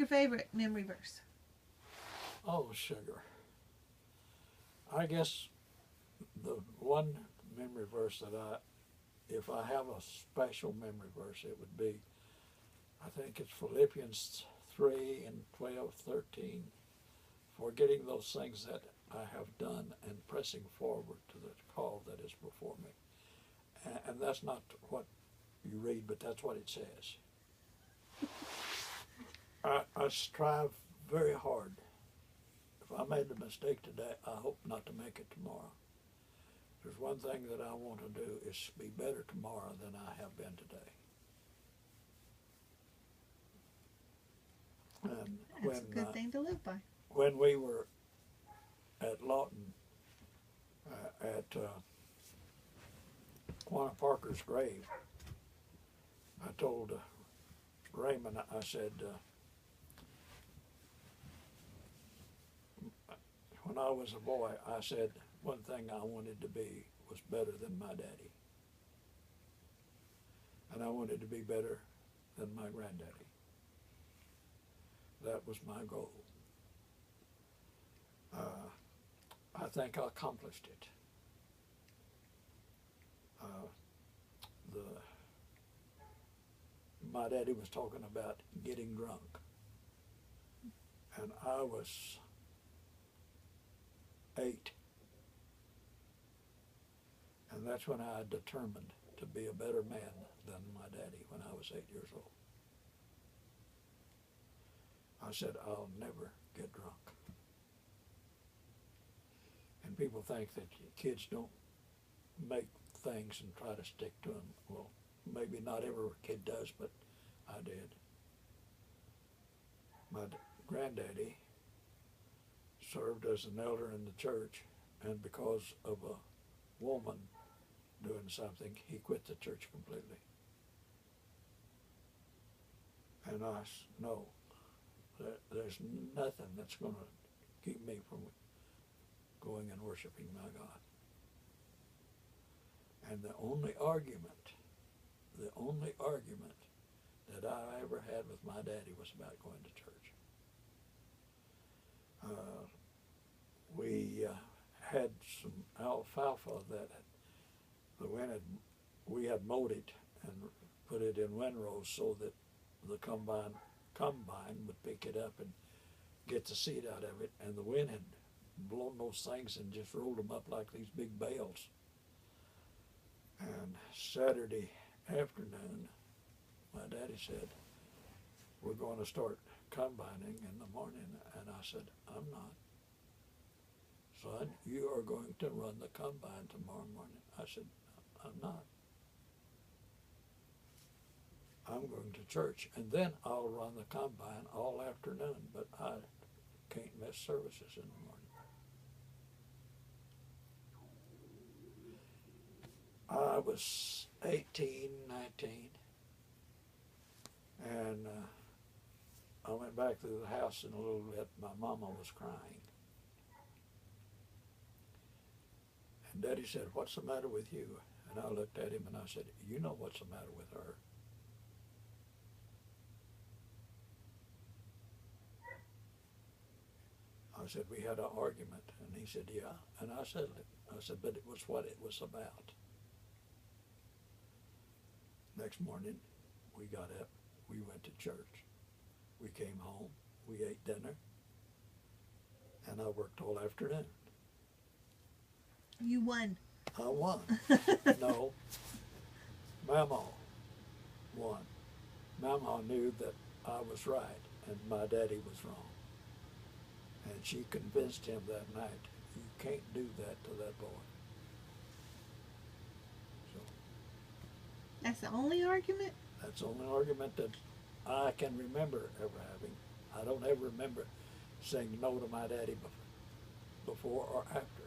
your favorite memory verse? Oh, sugar. I guess the one memory verse that if I have a special memory verse, it would be, I think it's Philippians 3 and 12, 13. Forgetting those things that I have done and pressing forward to the call that is before me. And that's not what you read, but that's what it says. I strive very hard. If I made a mistake today, I hope not to make it tomorrow. There's one thing that I want to do is be better tomorrow than I have been today. And That's a good thing to live by. When we were at Lawton, at Quanah Parker's grave, I told Raymond, I said, when I was a boy, I said one thing I wanted to be was better than my daddy. And I wanted to be better than my granddaddy. That was my goal. I think I accomplished it. My daddy was talking about getting drunk. And I was 8. And that's when I determined to be a better man than my daddy when I was 8 years old. I said, I'll never get drunk. And people think that kids don't make things and try to stick to them. Well, maybe not every kid does, but I did. My granddaddy served as an elder in the church, and because of a woman doing something, he quit the church completely. And I know there's nothing that's going to keep me from going and worshiping my God. And the only argument that I ever had with my daddy was about going to church. We had some alfalfa that we had mowed it and put it in windrows so that the combine would pick it up and get the seed out of it, and the wind had blown those things and just rolled them up like these big bales. And Saturday afternoon, my daddy said, we're going to start combining in the morning. And I said, I'm not. Son, you are going to run the combine tomorrow morning. I said, I'm not. I'm going to church, and then I'll run the combine all afternoon, but I can't miss services in the morning. I was 18, 19, and I went back to the house in a little bit. My mama was crying. And Daddy said, what's the matter with you? And I looked at him and I said, you know what's the matter with her. I said, we had an argument. And he said, yeah. And I said, but it was what it was about. Next morning, we got up, we went to church. We came home, we ate dinner, and I worked all afternoon. You won. I won. No, Mama won. Mama knew that I was right and my daddy was wrong. And she convinced him that night, you can't do that to that boy. So, that's the only argument? That's the only argument that I can remember ever having. I don't ever remember saying no to my daddy before or after.